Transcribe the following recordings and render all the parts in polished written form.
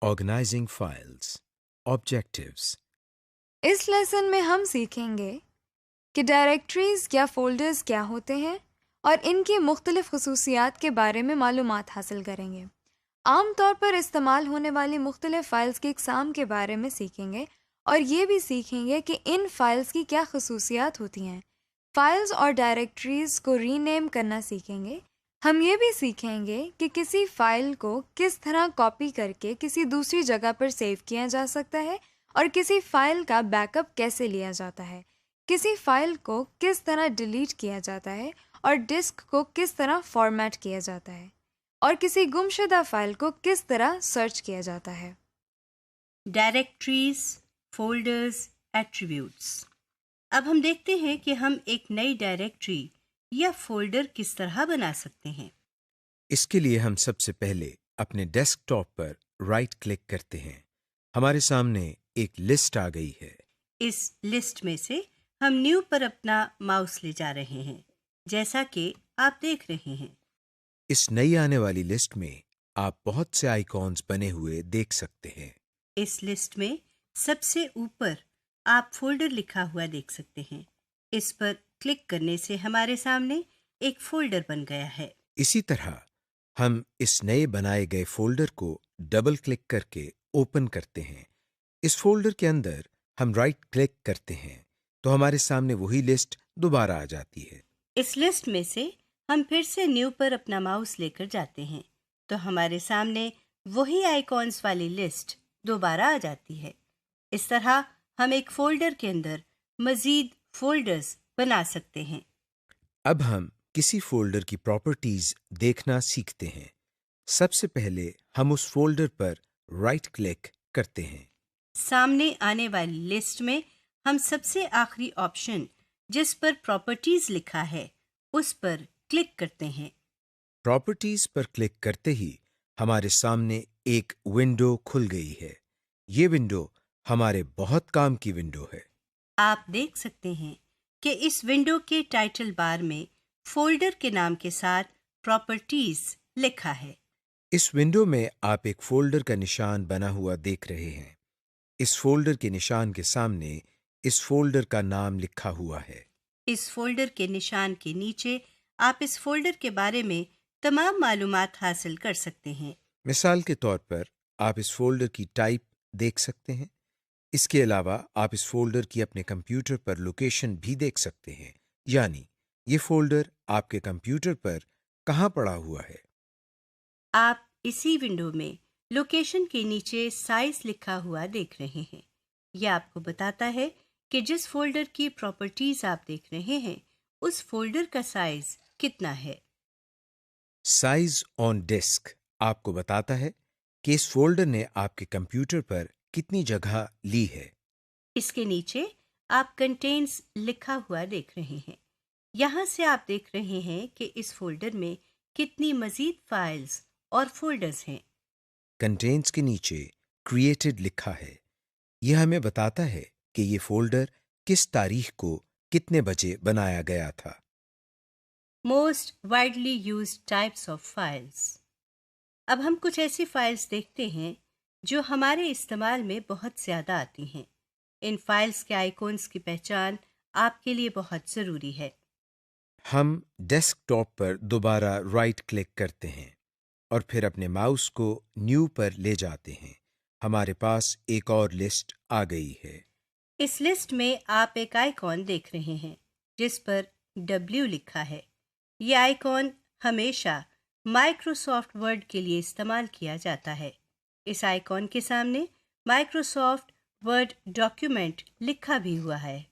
Organizing files. Objectives. इस lesson में हम सीखेंगे कि डायरेक्टरीज या फोल्डर्स क्या होते हैं और इनकी मुख्तलिफ खसूसियात के बारे में मालूमात हासिल करेंगे। आमतौर पर इस्तेमाल होने वाली मुख्तलिफ फ़ाइल्स की इकसाम के बारे में सीखेंगे और ये भी सीखेंगे कि इन फ़ाइल्स की क्या खसूसियात होती हैं। फ़ाइल्स और डायरेक्टरीज को रीनेम करना सीखेंगे। हम ये भी सीखेंगे कि किसी फ़ाइल को किस तरह कॉपी करके किसी दूसरी जगह पर सेव किया जा सकता है और किसी फ़ाइल का बैकअप कैसे लिया जाता है, किसी फ़ाइल को किस तरह डिलीट किया जाता है और डिस्क को किस तरह फॉर्मेट किया जाता है और किसी गुमशुदा फ़ाइल को किस तरह सर्च किया जाता है। Directories, folders, attributes. अब हम देखते हैं कि हम एक नई डायरेक्टरी या फोल्डर किस तरह बना सकते हैं। इसके लिए हम सबसे पहले अपने डेस्कटॉप पर राइट क्लिक करते हैं। हमारे सामने एक लिस्ट आ गई है। इस लिस्ट में से हम न्यू पर अपना माउस ले जा रहे हैं, जैसा कि आप देख रहे हैं। इस नई आने वाली लिस्ट में आप बहुत से आइकॉन्स बने हुए देख सकते हैं। इस लिस्ट में सबसे ऊपर आप फोल्डर लिखा हुआ देख सकते हैं। इस पर क्लिक करने से हमारे सामने एक फोल्डर बन गया है। इसी तरह हम इस नए बनाए गए फोल्डर को डबल क्लिक करके ओपन करते हैं। इस फोल्डर के अंदर हम राइट क्लिक करते हैं तो हमारे सामने वही लिस्ट दोबारा आ जाती है। इस लिस्ट में से हम फिर से न्यू पर अपना माउस लेकर जाते हैं तो हमारे सामने वही आइकॉन्स वाली लिस्ट दोबारा आ जाती है। इस तरह हम एक फोल्डर के अंदर मजीद फोल्डर्स बना सकते हैं। अब हम किसी फोल्डर की प्रॉपर्टीज देखना सीखते हैं। सबसे पहले हम उस फोल्डर पर राइट क्लिक करते हैं। सामने आने वाली लिस्ट में हम सबसे आखिरी ऑप्शन जिस पर प्रॉपर्टीज लिखा है उस पर क्लिक करते हैं। प्रॉपर्टीज पर क्लिक करते ही हमारे सामने एक विंडो खुल गई है। ये विंडो हमारे बहुत काम की विंडो है। आप देख सकते हैं कि इस विंडो के टाइटल बार में फोल्डर के नाम के साथ प्रॉपर्टीज लिखा है। इस विंडो में आप एक फोल्डर का निशान बना हुआ देख रहे हैं। इस फोल्डर के निशान के सामने इस फोल्डर का नाम लिखा हुआ है। इस फोल्डर के निशान के नीचे आप इस फोल्डर के बारे में तमाम मालूमात हासिल कर सकते हैं। मिसाल के तौर पर आप इस फोल्डर की टाइप देख सकते हैं। इसके अलावा आप इस फोल्डर की अपने कंप्यूटर पर लोकेशन भी देख सकते हैं, यानी ये फोल्डर आपके कंप्यूटर पर कहाँ पड़ा हुआ है। आप इसी विंडो में लोकेशन के नीचे साइज लिखा हुआ देख रहे हैं। यह आपको बताता है कि जिस फोल्डर की प्रॉपर्टीज आप देख रहे हैं उस फोल्डर का साइज कितना है। साइज ऑन डिस्क आपको बताता है कि इस फोल्डर ने आपके कंप्यूटर पर कितनी जगह ली है। इसके नीचे आप कंटेन्स लिखा हुआ देख रहे हैं। यहाँ से आप देख रहे हैं कि इस फोल्डर में कितनी मजीद फाइल्स और फोल्डर्स हैं। कंटेंट्स के नीचे क्रिएटेड लिखा है। यह हमें बताता है कि ये फोल्डर किस तारीख को कितने बजे बनाया गया था। Most widely used types of files. अब हम कुछ ऐसी फाइल्स देखते हैं जो हमारे इस्तेमाल में बहुत ज़्यादा आती हैं। इन फाइल्स के आइकॉन्स की पहचान आपके लिए बहुत ज़रूरी है। हम डेस्कटॉप पर दोबारा राइट क्लिक करते हैं और फिर अपने माउस को न्यू पर ले जाते हैं। हमारे पास एक और लिस्ट आ गई है। इस लिस्ट में आप एक आइकॉन देख रहे हैं जिस पर W लिखा है। ये आइकॉन हमेशा माइक्रोसॉफ्ट वर्ड के लिए इस्तेमाल किया जाता है। इस आइकॉन के सामने माइक्रोसॉफ्ट वर्ड डॉक्यूमेंट लिखा भी हुआ है।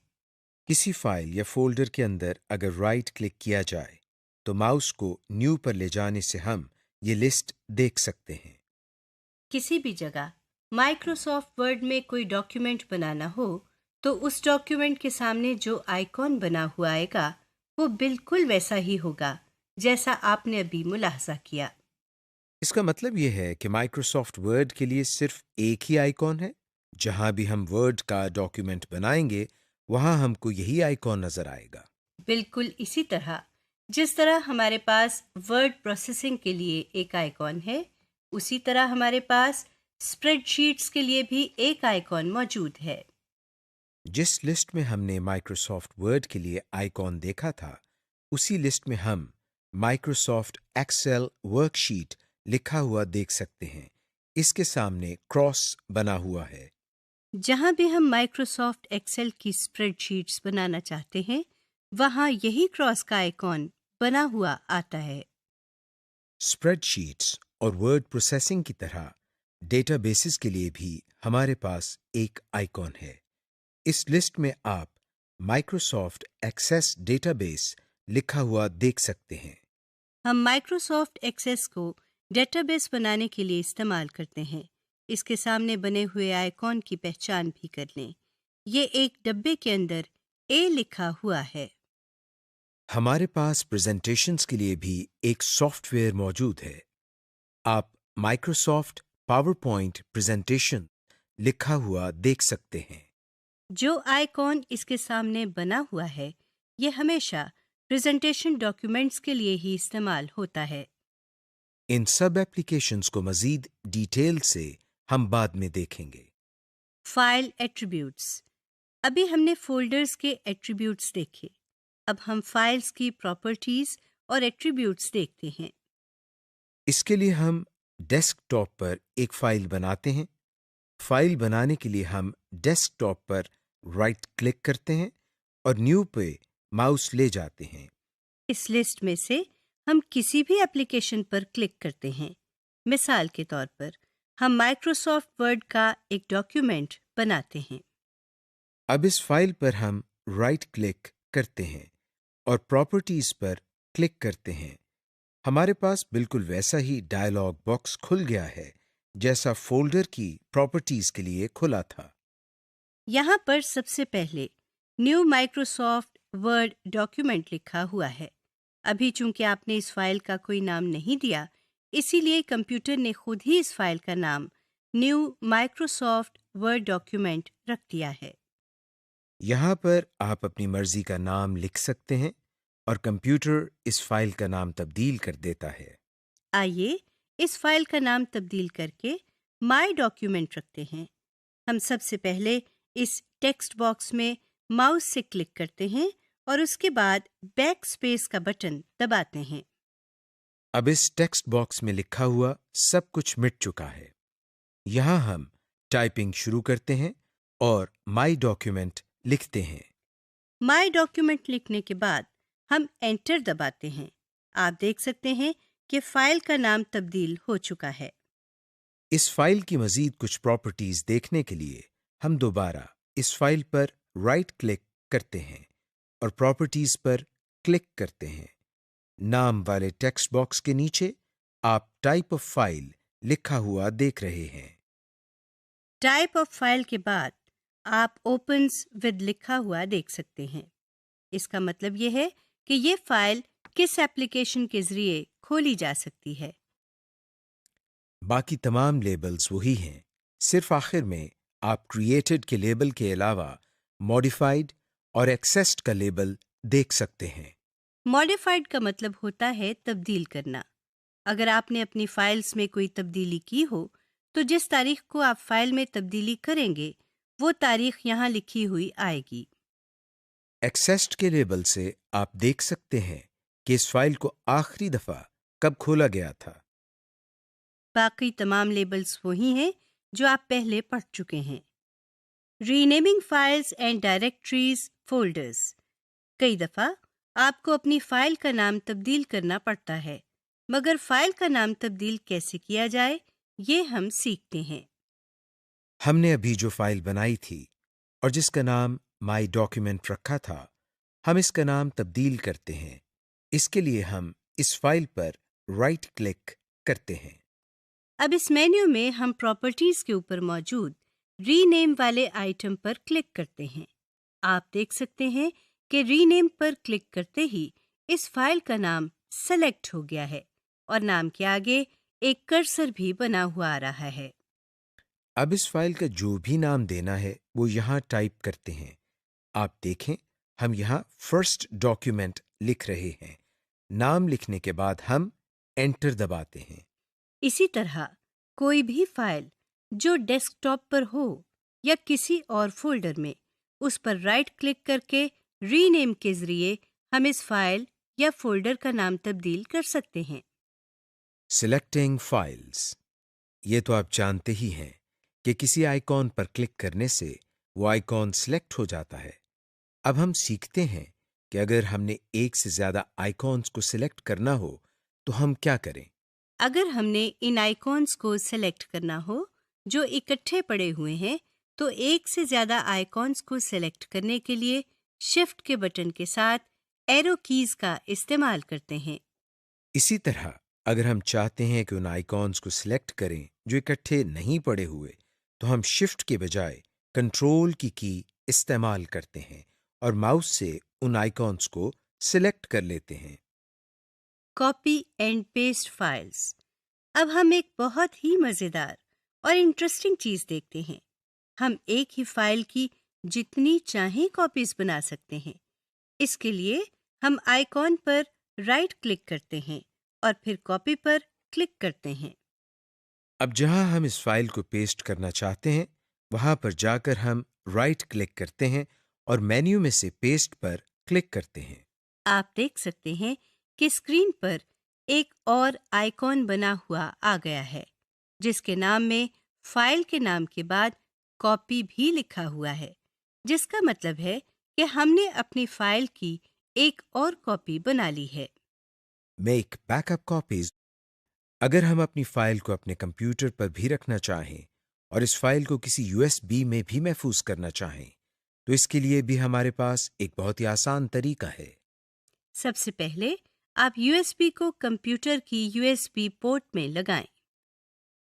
किसी फाइल या फोल्डर के अंदर अगर राइट क्लिक किया जाए तो माउस को न्यू पर ले जाने से हम ये लिस्ट देख सकते हैं। किसी भी जगह माइक्रोसॉफ्ट वर्ड में कोई डॉक्यूमेंट बनाना हो तो उस डॉक्यूमेंट के सामने जो आइकॉन बना हुआ आएगा वो बिल्कुल वैसा ही होगा जैसा आपने अभी मुलाहजा किया। इसका मतलब यह है कि माइक्रोसॉफ्ट वर्ड के लिए सिर्फ एक ही आइकॉन है। जहां भी हम वर्ड का डॉक्यूमेंट बनाएंगे वहां हमको यही आइकॉन नजर आएगा। बिल्कुल इसी तरह जिस तरह हमारे पास वर्ड प्रोसेसिंग के लिए एक आइकॉन है, उसी तरह हमारे पास स्प्रेडशीट्स के लिए भी एक आइकॉन मौजूद है। जिस लिस्ट में हमने माइक्रोसॉफ्ट वर्ड के लिए आइकॉन देखा था, उसी लिस्ट में हम माइक्रोसॉफ्ट एक्सेल वर्कशीट लिखा हुआ देख सकते हैं। इसके सामने क्रॉस बना हुआ है। जहां भी हम माइक्रोसॉफ्ट एक्सेल की स्प्रेडशीट्स बनाना चाहते हैं, वहां यही क्रॉस का आइकॉन बना हुआ आता है। स्प्रेडशीट्स और वर्ड प्रोसेसिंग की तरह डेटाबेसेस के लिए भी हमारे पास एक आइकॉन है। इस लिस्ट में आप माइक्रोसॉफ्ट एक्सेस डेटाबेस लिखा हुआ देख सकते हैं। हम माइक्रोसॉफ्ट एक्सेस को डेटाबेस बनाने के लिए इस्तेमाल करते हैं। इसके सामने बने हुए आइकॉन की पहचान भी कर लें। ये एक डब्बे के अंदर ए लिखा हुआ है। हमारे पास प्रेजेंटेशंस के लिए भी एक सॉफ्टवेयर मौजूद है। आप माइक्रोसॉफ्ट पावरपॉइंट प्रेजेंटेशन लिखा हुआ देख सकते हैं। जो आइकॉन इसके सामने बना हुआ है, ये हमेशा प्रेजेंटेशन डॉक्यूमेंट्स के लिए ही इस्तेमाल होता है। इन सब एप्लीकेशंस को मजीद डिटेल से हम बाद में देखेंगे। File attributes. अभी हमने फोल्डर्स के एट्रीब्यूट्स देखे। अब हम फाइल्स की प्रॉपर्टीज और एट्रीब्यूट्स देखते हैं। इसके लिए हम डेस्कटॉप पर एक फाइल बनाते हैं। फाइल बनाने के लिए हम डेस्कटॉप पर राइट क्लिक करते हैं और न्यू पे माउस ले जाते हैं। इस लिस्ट में से हम किसी भी एप्लीकेशन पर क्लिक करते हैं। मिसाल के तौर पर हम माइक्रोसॉफ्ट वर्ड का एक डॉक्यूमेंट बनाते हैं। अब इस फाइल पर हम राइट क्लिक करते हैं और प्रॉपर्टीज पर क्लिक करते हैं। हमारे पास बिल्कुल वैसा ही डायलॉग बॉक्स खुल गया है जैसा फोल्डर की प्रॉपर्टीज के लिए खुला था। यहाँ पर सबसे पहले न्यू माइक्रोसॉफ्ट वर्ड डॉक्यूमेंट लिखा हुआ है। अभी चूंकि आपने इस फाइल का कोई नाम नहीं दिया, इसीलिए कंप्यूटर ने खुद ही इस फाइल का नाम न्यू माइक्रोसॉफ्ट वर्ड डॉक्यूमेंट रख दिया है। यहाँ पर आप अपनी मर्जी का नाम लिख सकते हैं और कंप्यूटर इस फाइल का नाम तब्दील कर देता है। आइए इस फाइल का नाम तब्दील करके माय डॉक्यूमेंट रखते हैं। हम सबसे पहले इस टेक्स्ट बॉक्स में माउस से क्लिक करते हैं और उसके बाद बैक स्पेस का बटन दबाते हैं। अब इस टेक्स्ट बॉक्स में लिखा हुआ सब कुछ मिट चुका है। यहाँ हम टाइपिंग शुरू करते हैं और माय डॉक्यूमेंट लिखते हैं। माय डॉक्यूमेंट लिखने के बाद हम एंटर दबाते हैं। आप देख सकते हैं कि फाइल का नाम तब्दील हो चुका है। इस फाइल की मजीद कुछ प्रॉपर्टीज देखने के लिए हम दोबारा इस फाइल पर राइट क्लिक करते हैं और प्रॉपर्टीज पर क्लिक करते हैं। नाम वाले टेक्स्ट बॉक्स के नीचे आप टाइप ऑफ फाइल लिखा हुआ देख रहे हैं। टाइप ऑफ फाइल के बाद आप ओपन्स विद लिखा हुआ देख सकते हैं। इसका मतलब यह है कि ये फाइल किस एप्लीकेशन के जरिए खोली जा सकती है। बाकी तमाम लेबल्स वही हैं, सिर्फ आखिर में आप क्रिएटेड के लेबल के अलावा मॉडिफाइड और एक्सेस्ड का लेबल देख सकते हैं। मॉडिफाइड का मतलब होता है तब्दील करना। अगर आपने अपनी फाइल्स में कोई तब्दीली की हो, तो जिस तारीख को आप फाइल में तब्दीली करेंगे, वो तारीख यहाँ लिखी हुई आएगी। एक्सेस्ड के लेबल से आप देख सकते हैं कि इस फाइल को आखिरी दफा कब खोला गया था। बाकी तमाम लेबल्स वही हैं जो आप पहले पढ़ चुके हैं। Renaming files and directories folders. कई दफ़ा आपको अपनी फाइल का नाम तब्दील करना पड़ता है, मगर फाइल का नाम तब्दील कैसे किया जाए, ये हम सीखते हैं। हमने अभी जो फाइल बनाई थी और जिसका नाम माई डॉक्यूमेंट रखा था, हम इसका नाम तब्दील करते हैं। इसके लिए हम इस फाइल पर राइट क्लिक करते हैं। अब इस मेन्यू में हम प्रॉपर्टीज के ऊपर मौजूद रीनेम वाले आइटम पर क्लिक करते हैं। आप देख सकते हैं कि रीनेम पर क्लिक करते ही इस फाइल का नाम सेलेक्ट हो गया है और नाम के आगे एक कर्सर भी बना हुआ आ रहा है। अब इस फाइल का जो भी नाम देना है वो यहाँ टाइप करते हैं। आप देखें, हम यहाँ फर्स्ट डॉक्यूमेंट लिख रहे हैं। नाम लिखने के बाद हम एंटर दबाते हैं। इसी तरह कोई भी फाइल जो डेस्कटॉप पर हो या किसी और फोल्डर में, उस पर राइट क्लिक करके रीनेम के जरिए हम इस फाइल या फोल्डर का नाम तब्दील कर सकते हैं। Selecting files. ये तो आप जानते ही हैं कि किसी आइकॉन पर क्लिक करने से वो आइकॉन सिलेक्ट हो जाता है। अब हम सीखते हैं कि अगर हमने एक से ज्यादा आइकॉन्स को सिलेक्ट करना हो तो हम क्या करें। अगर हमने इन आइकॉन्स को सेलेक्ट करना हो जो इकट्ठे पड़े हुए हैं, तो एक से ज्यादा आइकॉन्स को सेलेक्ट करने के लिए शिफ्ट के बटन के साथ एरो कीज का इस्तेमाल करते हैं। इसी तरह अगर हम चाहते हैं कि उन आइकॉन्स को सिलेक्ट करें जो इकट्ठे नहीं पड़े हुए, तो हम शिफ्ट के बजाय कंट्रोल की इस्तेमाल करते हैं और माउस से उन आइकॉन्स को सिलेक्ट कर लेते हैं। Copy and paste files. अब हम एक बहुत ही मजेदार और इंटरेस्टिंग चीज देखते हैं। हम एक ही फाइल की जितनी चाहें कॉपीज बना सकते हैं। इसके लिए हम आइकॉन पर राइट क्लिक करते हैं और फिर कॉपी पर क्लिक करते हैं। अब जहां हम इस फाइल को पेस्ट करना चाहते हैं, वहां पर जाकर हम राइट क्लिक करते हैं और मेन्यू में से पेस्ट पर क्लिक करते हैं। आप देख सकते हैं कि स्क्रीन पर एक और आइकॉन बना हुआ आ गया है, जिसके नाम में फाइल के नाम के बाद कॉपी भी लिखा हुआ है, जिसका मतलब है कि हमने अपनी फाइल की एक और कॉपी बना ली है। Make backup copies. अगर हम अपनी फाइल को अपने कंप्यूटर पर भी रखना चाहें और इस फाइल को किसी यूएसबी में भी महफूज करना चाहें, तो इसके लिए भी हमारे पास एक बहुत ही आसान तरीका है। सबसे पहले आप यूएसबी को कंप्यूटर की यूएसबी पोर्ट में लगाएं।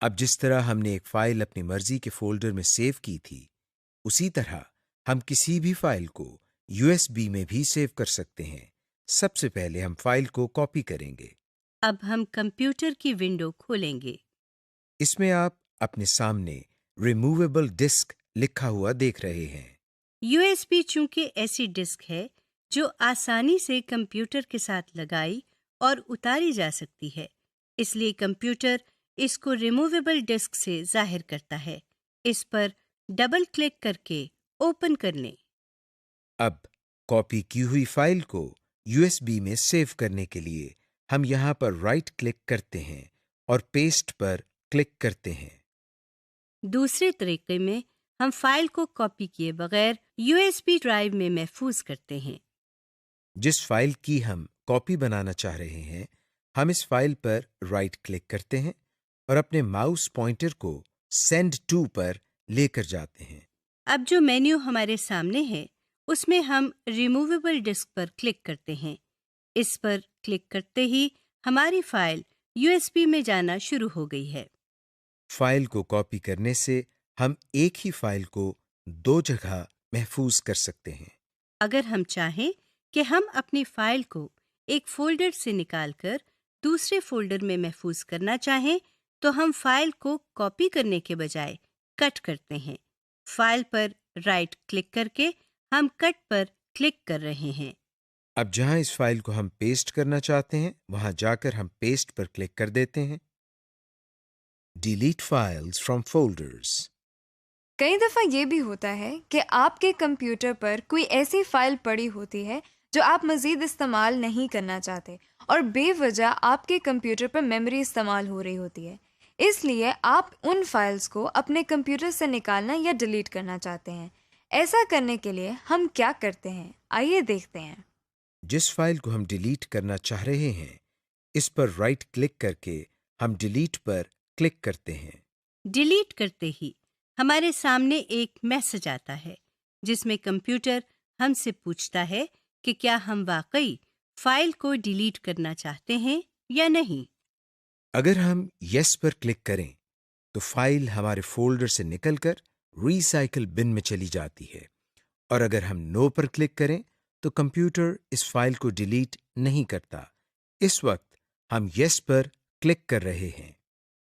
अब जिस तरह हमने एक फाइल अपनी मर्जी के फोल्डर में सेव की थी, उसी तरह हम किसी भी फाइल को यूएसबी में भी सेव कर सकते हैं। सबसे पहले हम फाइल को कॉपी करेंगे। अब हम कंप्यूटर की विंडो खोलेंगे। इसमें आप अपने सामने रिमूवेबल डिस्क लिखा हुआ देख रहे हैं। यूएसबी चूंकि ऐसी डिस्क है जो आसानी से कंप्यूटर के साथ लगाई और उतारी जा सकती है, इसलिए कंप्यूटर इसको रिमूवेबल डिस्क से जाहिर करता है। इस पर डबल क्लिक करके ओपन कर लें। अब कॉपी की हुई फाइल को यूएसबी में सेव करने के लिए हम यहां पर राइट क्लिक करते हैं और पेस्ट पर क्लिक करते हैं। दूसरे तरीके में हम फाइल को कॉपी किए बगैर यूएसबी ड्राइव में महफूज करते हैं। जिस फाइल की हम कॉपी बनाना चाह रहे हैं, हम इस फाइल पर राइट क्लिक करते हैं और अपने माउस पॉइंटर को सेंड टू पर लेकर जाते हैं। अब जो मेन्यू हमारे सामने है, उसमें हम रिमूवेबल डिस्क पर क्लिक करते हैं। इस पर क्लिक करते ही हमारी फाइल यूएसबी में जाना शुरू हो गई है। फाइल को कॉपी करने से हम एक ही फाइल को दो जगह महफूज कर सकते हैं। अगर हम चाहें कि हम अपनी फाइल को एक फोल्डर से निकालकर दूसरे फोल्डर में महफूज करना चाहें, तो हम फाइल को कॉपी करने के बजाय कट करते हैं। फाइल पर राइट क्लिक करके हम कट पर क्लिक कर रहे हैं। अब जहां इस फाइल को हम पेस्ट करना चाहते हैं, वहां जाकर हम पेस्ट पर क्लिक कर देते हैं। Delete files from folders. कई दफ़ा ये भी होता है कि आपके कंप्यूटर पर कोई ऐसी फ़ाइल पड़ी होती है जो आप मज़ीद इस्तेमाल नहीं करना चाहते और बेवजह आपके कंप्यूटर पर मेमोरी इस्तेमाल हो रही होती है। इसलिए आप उन फाइल्स को अपने कंप्यूटर से निकालना या डिलीट करना चाहते हैं। ऐसा करने के लिए हम क्या करते हैं, आइए देखते हैं। जिस फाइल को हम डिलीट करना चाह रहे हैं, इस पर राइट क्लिक करके हम डिलीट पर क्लिक करते हैं। डिलीट करते ही हमारे सामने एक मैसेज आता है, जिसमें कंप्यूटर हमसे पूछता है कि क्या हम वाकई फाइल को डिलीट करना चाहते हैं या नहीं। अगर हम यस पर क्लिक करें, तो फाइल हमारे फोल्डर से निकलकर रिसाइकिल बिन में चली जाती है, और अगर हम नो पर क्लिक करें, तो कंप्यूटर इस फाइल को डिलीट नहीं करता। इस वक्त हम यस पर क्लिक कर रहे हैं।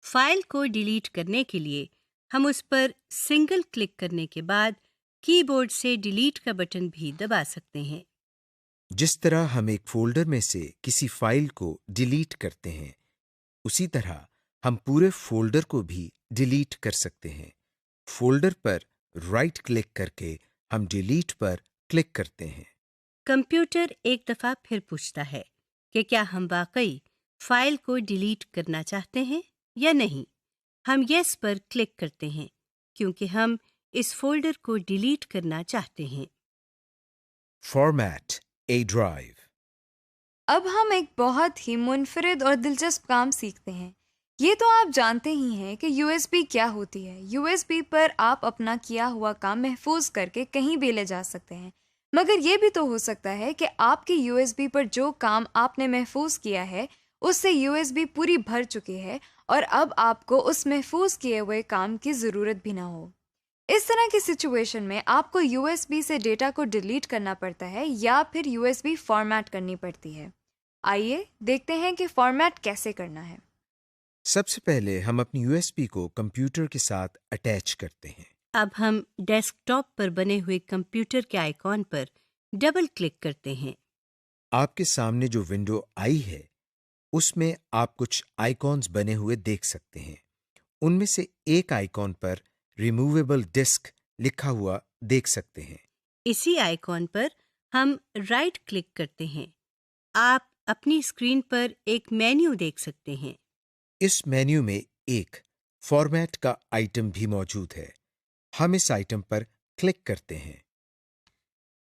फाइल को डिलीट करने के लिए हम उस पर सिंगल क्लिक करने के बाद कीबोर्ड से डिलीट का बटन भी दबा सकते हैं। जिस तरह हम एक फोल्डर में से किसी फाइल को डिलीट करते हैं, उसी तरह हम पूरे फोल्डर को भी डिलीट कर सकते हैं। फोल्डर पर राइट क्लिक करके हम डिलीट पर क्लिक करते हैं। कंप्यूटर एक दफा फिर पूछता है कि क्या हम वाकई फाइल को डिलीट करना चाहते हैं या नहीं। हम यस पर क्लिक करते हैं क्योंकि हम इस फोल्डर को डिलीट करना चाहते हैं। फॉर्मेट ए ड्राइव। अब हम एक बहुत ही मुनफरिद और दिलचस्प काम सीखते हैं। ये तो आप जानते ही हैं कि USB क्या होती है। USB पर आप अपना किया हुआ काम महफूज करके कहीं भी ले जा सकते हैं। मगर ये भी तो हो सकता है कि आपके USB पर जो काम आपने महफूज किया है उससे USB पूरी भर चुकी है और अब आपको उस महफूज किए हुए काम की ज़रूरत भी ना हो। इस तरह की सिचुएशन में आपको USB से डेटा को डिलीट करना पड़ता है या फिर USB फॉर्मेट करनी पड़ती है। आइए देखते हैं कि फॉर्मेट कैसे करना है। सबसे पहले हम अपनी USB को कंप्यूटर के साथ अटैच करते हैं। अब हम डेस्कटॉप पर बने हुए कंप्यूटर के आइकॉन पर डबल क्लिक करते हैं। आपके सामने जो विंडो आई है उसमें आप कुछ आइकॉन्स बने हुए देख सकते हैं। उनमें से एक आइकॉन पर रिमूवेबल डिस्क लिखा हुआ देख सकते हैं। इसी आइकॉन पर हम राइट क्लिक करते हैं। आप अपनी स्क्रीन पर एक मेन्यू देख सकते हैं। इस मेन्यू में एक फॉर्मेट का आइटम भी मौजूद है। हम इस आइटम पर क्लिक करते हैं।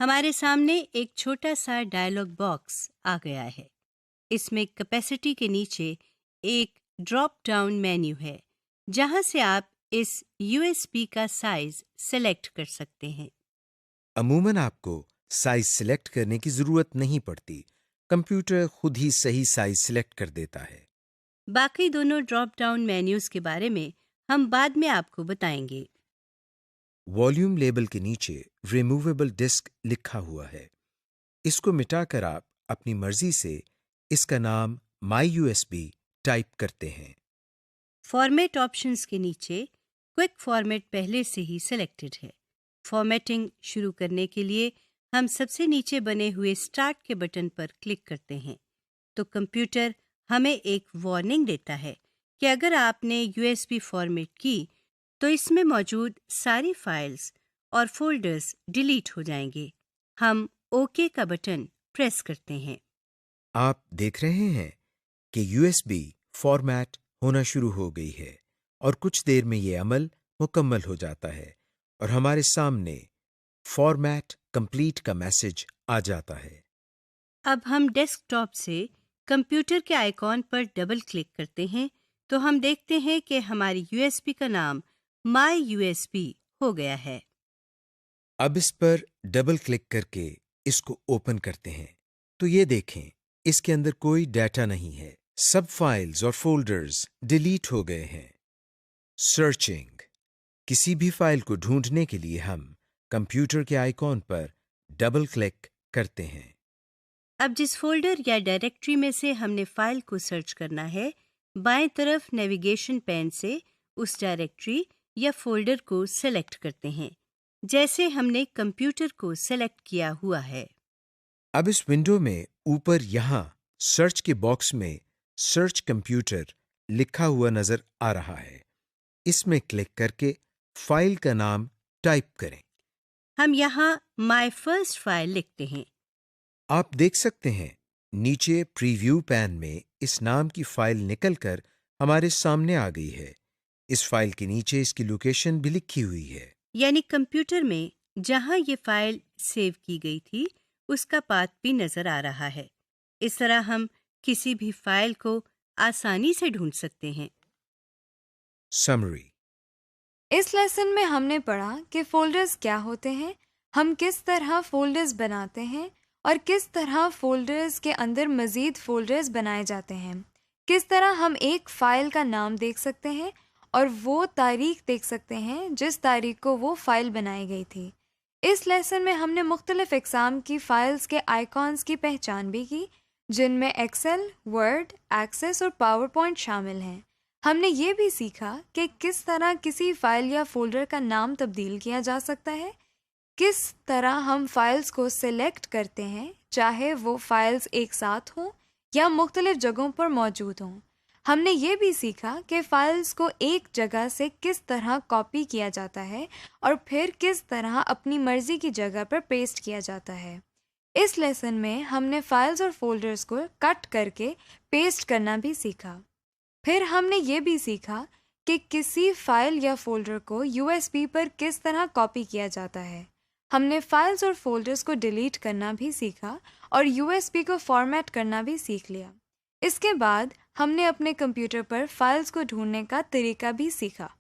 हमारे सामने एक छोटा सा डायलॉग बॉक्स आ गया है। इसमें कैपेसिटी के नीचे एक ड्रॉप डाउन मेन्यू है जहां से आप इस USB का साइज सेलेक्ट कर सकते हैं। अमूमन आपको साइज सिलेक्ट करने की जरूरत नहीं पड़ती। कंप्यूटर खुद ही सही साइज सिलेक्ट कर देता है। बाकी दोनों ड्रॉप डाउन मेन्यूज के बारे में हम बाद में आपको बताएंगे। वॉल्यूम लेबल के नीचे रिमूवेबल डिस्क लिखा हुआ है। इसको मिटाकर आप अपनी मर्जी से इसका नाम माई USB टाइप करते हैं। फॉर्मेट ऑप्शंस के नीचे क्विक फॉर्मेट पहले से ही सिलेक्टेड है। फॉर्मेटिंग शुरू करने के लिए हम सबसे नीचे बने हुए स्टार्ट के बटन पर क्लिक करते हैं तो कंप्यूटर हमें एक वार्निंग देता है कि अगर आपने USB फॉर्मेट की तो इसमें मौजूद सारी फाइल्स और फोल्डर्स डिलीट हो जाएंगे। हम ओके का बटन प्रेस करते हैं। आप देख रहे हैं कि USB फॉर्मेट होना शुरू हो गई है और कुछ देर में ये अमल मुकम्मल हो जाता है और हमारे सामने फॉर्मेट कंप्लीट का मैसेज आ जाता है। अब हम डेस्कटॉप से कंप्यूटर के आइकॉन पर डबल क्लिक करते हैं तो हम देखते हैं कि हमारी USB का नाम माई USB हो गया है। अब इस पर डबल क्लिक करके इसको ओपन करते हैं तो ये देखें इसके अंदर कोई डाटा नहीं है। सब फाइल्स और फोल्डर्स डिलीट हो गए हैं। सर्चिंग। किसी भी फाइल को ढूंढने के लिए हम कंप्यूटर के आइकॉन पर डबल क्लिक करते हैं। अब जिस फोल्डर या डायरेक्टरी में से हमने फाइल को सर्च करना है, बाएं तरफ नेविगेशन पैन से उस डायरेक्टरी या फोल्डर को सेलेक्ट करते हैं जैसे हमने कंप्यूटर को सेलेक्ट किया हुआ है। अब इस विंडो में ऊपर यहाँ सर्च के बॉक्स में सर्च कंप्यूटर लिखा हुआ नजर आ रहा है। इसमें क्लिक करके फाइल का नाम टाइप करें। हम यहाँ माय फर्स्ट फाइल लिखते हैं। आप देख सकते हैं नीचे प्रीव्यू पैन में इस नाम की फाइल निकलकर हमारे सामने आ गई है। इस फाइल के नीचे इसकी लोकेशन भी लिखी हुई है। यानी कंप्यूटर में जहाँ ये फाइल सेव की गई थी उसका पाथ भी नजर आ रहा है। इस तरह हम किसी भी फाइल को आसानी से ढूंढ सकते हैं। समरी। इस लेसन में हमने पढ़ा कि फोल्डर्स क्या होते हैं, हम किस तरह फोल्डर्स बनाते हैं और किस तरह फोल्डर्स के अंदर मज़ीद फोल्डर्स बनाए जाते हैं। किस तरह हम एक फ़ाइल का नाम देख सकते हैं और वो तारीख देख सकते हैं जिस तारीख को वो फ़ाइल बनाई गई थी। इस लेसन में हमने मुख्तलिफ इक़साम की फ़ाइल्स के आइकॉन्स की पहचान भी की जिनमें एक्सेल, वर्ड, एक्सेस और पावर पॉइंट शामिल हैं। हमने ये भी सीखा कि किस तरह किसी फ़ाइल या फ़ोल्डर का नाम तब्दील किया जा सकता है, किस तरह हम फाइल्स को सिलेक्ट करते हैं चाहे वो फाइल्स एक साथ हों या मुख्तलिफ जगहों पर मौजूद हों। हमने ये भी सीखा कि फाइल्स को एक जगह से किस तरह कॉपी किया जाता है और फिर किस तरह अपनी मर्जी की जगह पर पेस्ट किया जाता है। इस लेसन में हमने फाइल्स और फोल्डर्स को कट करके पेस्ट करना भी सीखा। फिर हमने ये भी सीखा कि किसी फाइल या फोल्डर को USB पर किस तरह कॉपी किया जाता है। हमने फाइल्स और फोल्डर्स को डिलीट करना भी सीखा और USB को फॉर्मेट करना भी सीख लिया। इसके बाद हमने अपने कंप्यूटर पर फाइल्स को ढूंढने का तरीका भी सीखा।